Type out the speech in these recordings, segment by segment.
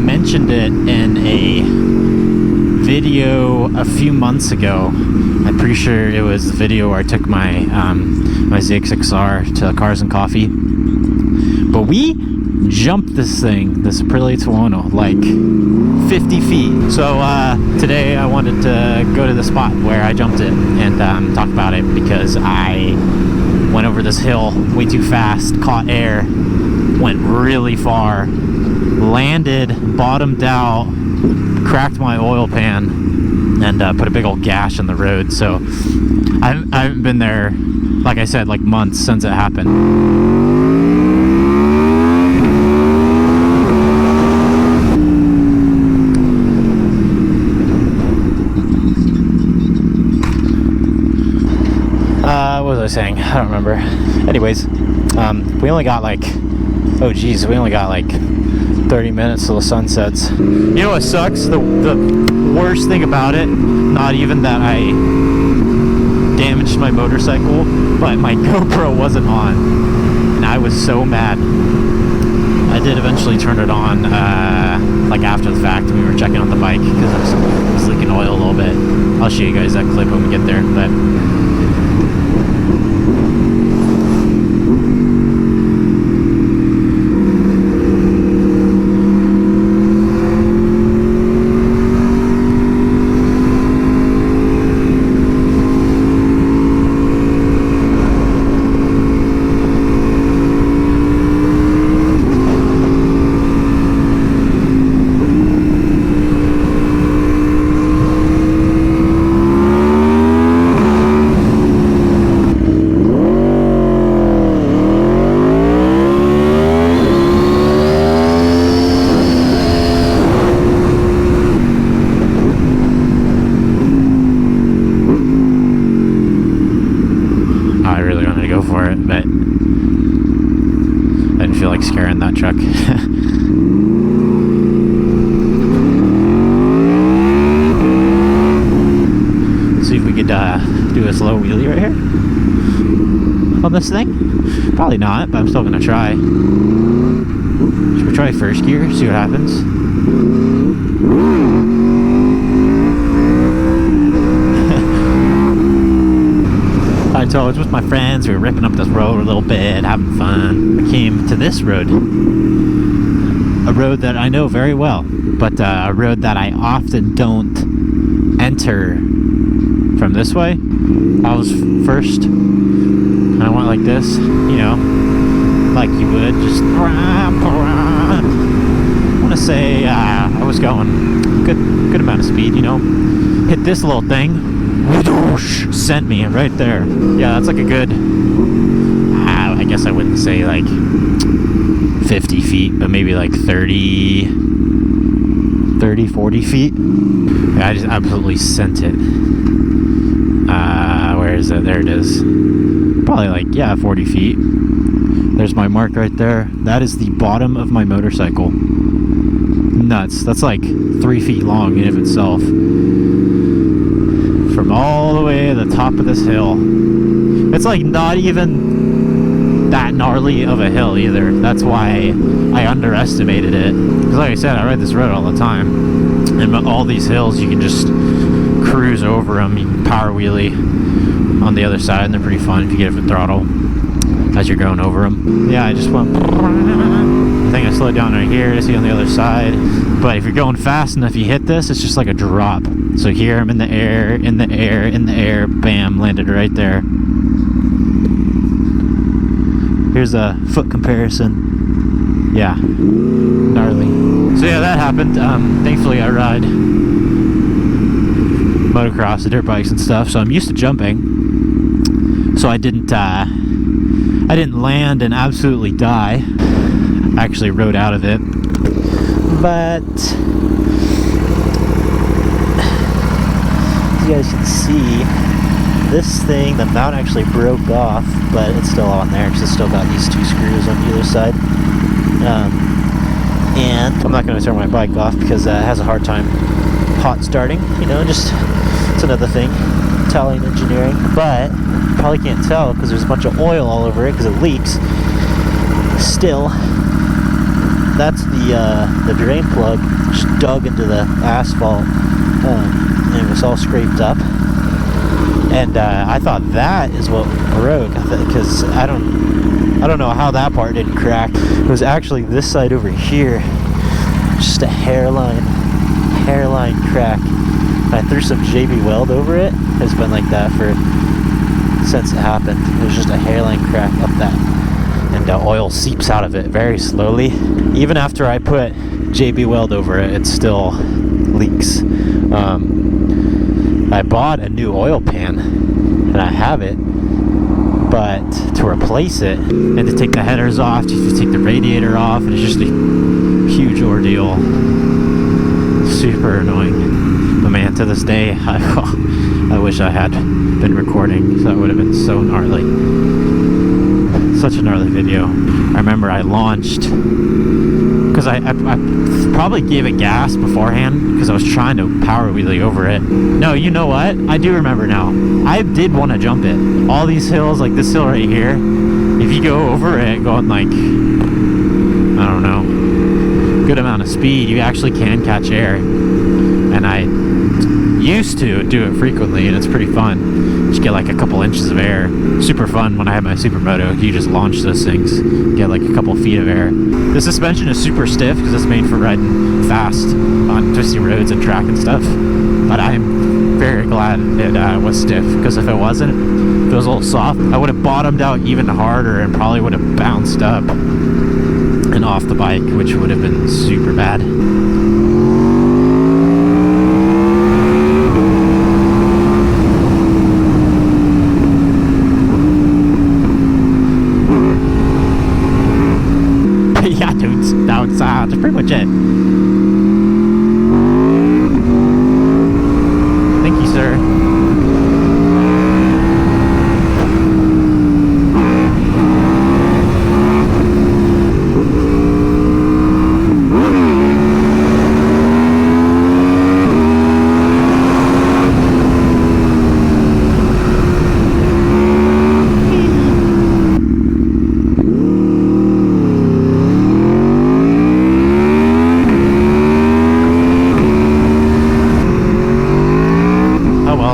mentioned it in a video a few months ago. I'm pretty sure it was the video where I took my my ZX6R to Cars and Coffee. But we jumped this thing, this Aprilia Tuono, like 50 feet. So today I wanted to go to the spot where I jumped it and talk about it, because I went over this hill way too fast, caught air, went really far, landed, bottomed out, cracked my oil pan, and put a big old gash in the road. So I haven't been there, like I said, like months since it happened. What was I saying? I don't remember. Anyways, we only got like, oh geez, we only got like 30 minutes till the sun sets. You know what sucks? The worst thing about it, not even that I damaged my motorcycle, but my GoPro wasn't on, and I was so mad. I did eventually turn it on, like after the fact, when we were checking on the bike, because it was leaking oil a little bit. I'll show you guys that clip when we get there, but scaring that truck. See if we could do a slow wheelie right here on this thing. Probably not, but I'm still gonna try. Should we try first gear, see what happens? So I was with my friends, we were ripping up this road a little bit, having fun. We came to this road, a road that I know very well, but a road that I often don't enter from this way. I was first, and I went like this, you know, like you would, just, I want to say I was going good amount of speed, you know, hit this little thing, sent me right there. Yeah, that's like a good, I guess I wouldn't say like 50 feet, but maybe like 30, 40 feet. Yeah, I just absolutely sent it. Where is it? There it is. Probably like, yeah, 40 feet. There's my mark right there. That is the bottom of my motorcycle. Nuts. That's like 3 feet long in of itself. From all the way to the top of this hill. It's like not even that gnarly of a hill either. That's why I underestimated it. Because like I said, I ride this road all the time. And all these hills, you can just cruise over them. You can power wheelie on the other side, and they're pretty fun if you get it with throttle as you're going over them. Yeah, I just went. I think I slowed down right here to see on the other side. But if you're going fast enough, you hit this, it's just like a drop. So here I'm in the air, bam, landed right there. Here's a foot comparison. Yeah, gnarly. So yeah, that happened. Thankfully I ride motocross, the dirt bikes and stuff, so I'm used to jumping. So I didn't land and absolutely die. I actually rode out of it. But you guys can see this thing, the mount actually broke off, but it's still on there because it's still got these two screws on either side. And I'm not going to turn my bike off because it has a hard time hot starting, you know, just it's another thing, Italian engineering. But you probably can't tell because there's a bunch of oil all over it because it leaks. Still, that's the drain plug just dug into the asphalt, and it was all scraped up. And I thought that is what broke, because I don't know how that part didn't crack. It was actually this side over here, just a hairline crack. I threw some JB Weld over it. It's been like that since it happened. It was just a hairline crack up that, and oil seeps out of it very slowly. Even after I put JB Weld over it, it still leaks. I bought a new oil pan, and I have it, but to replace it and to take the headers off, to take the radiator off, and it's just a huge ordeal. Super annoying. But man, to this day, I wish I had been recording, so that would have been so gnarly. Such a gnarly video. I remember I launched, because I probably gave it gas beforehand, because I was trying to power wheelie over it. No, you know what? I do remember now. I did want to jump it. All these hills, like this hill right here, if you go over it going like, I don't know, good amount of speed, you actually can catch air. And I used to do it frequently, and it's pretty fun. Just get like a couple inches of air. Super fun when I had my supermoto. You just launch those things, get like a couple feet of air. The suspension is super stiff because it's made for riding fast on twisty roads and track and stuff. But I'm very glad it was stiff, because if it wasn't, if it was a little soft, I would have bottomed out even harder and probably would have bounced up and off the bike, which would have been super bad. Yeah, dude, that's pretty much it. Thank you, sir.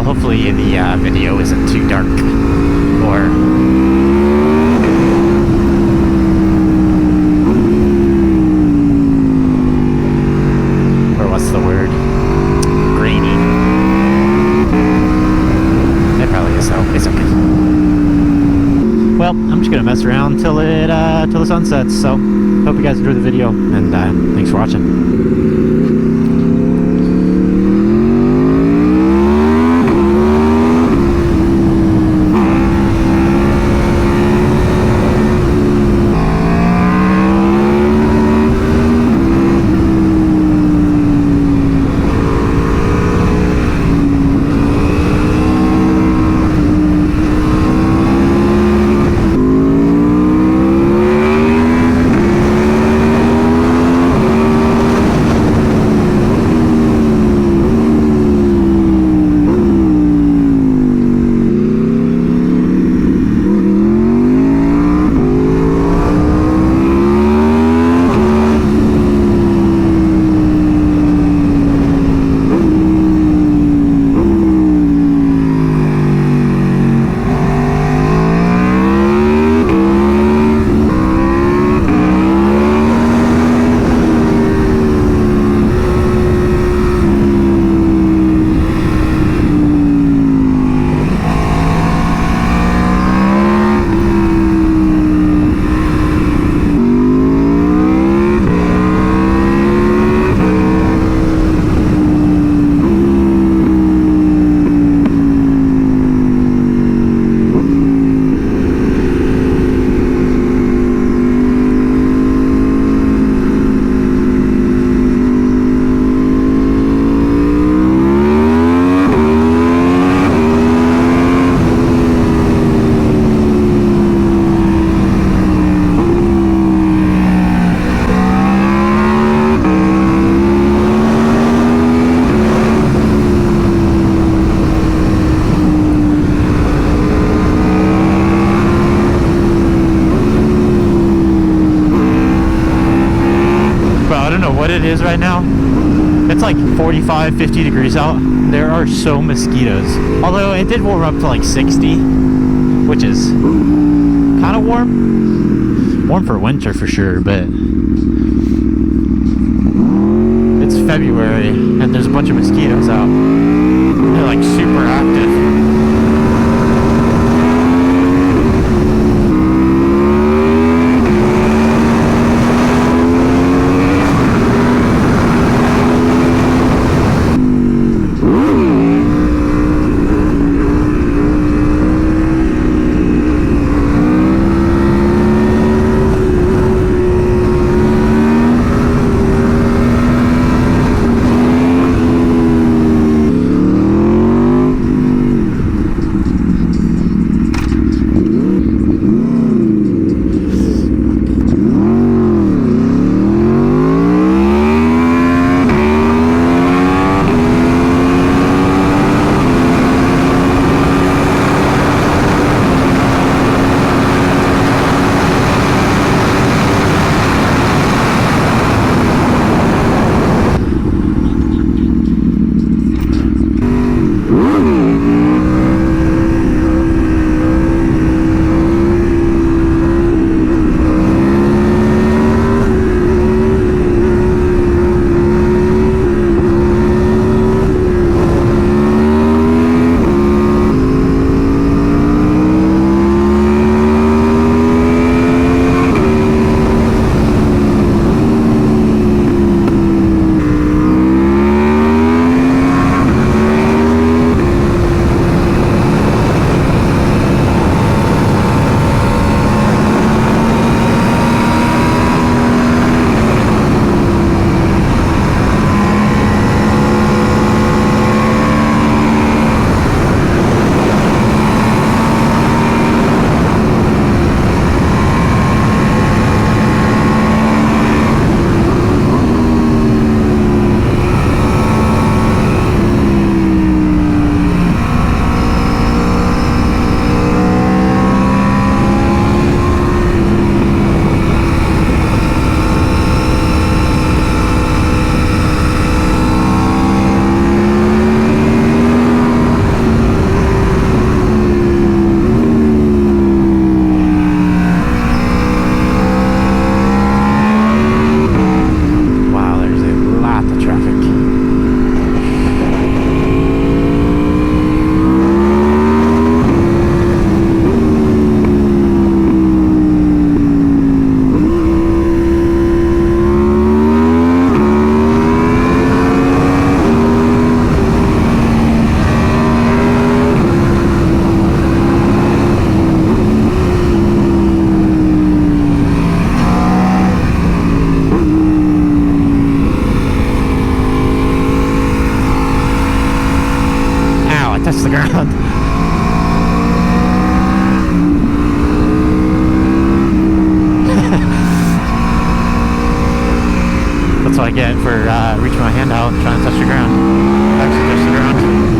Hopefully the video isn't too dark, or what's the word? Grainy. It probably is though. It's okay. Well, I'm just gonna mess around till the sun sets. So hope you guys enjoyed the video, and thanks for watching. But I don't know what it is right now. It's like 45, 50 degrees out. There are so mosquitoes. Although it did warm up to like 60, which is kind of warm. Warm for winter for sure, but it's February and there's a bunch of mosquitoes out. They're like super active. Touch the ground. That's what I get for reaching my hand out, trying to touch the ground. Actually touch the ground.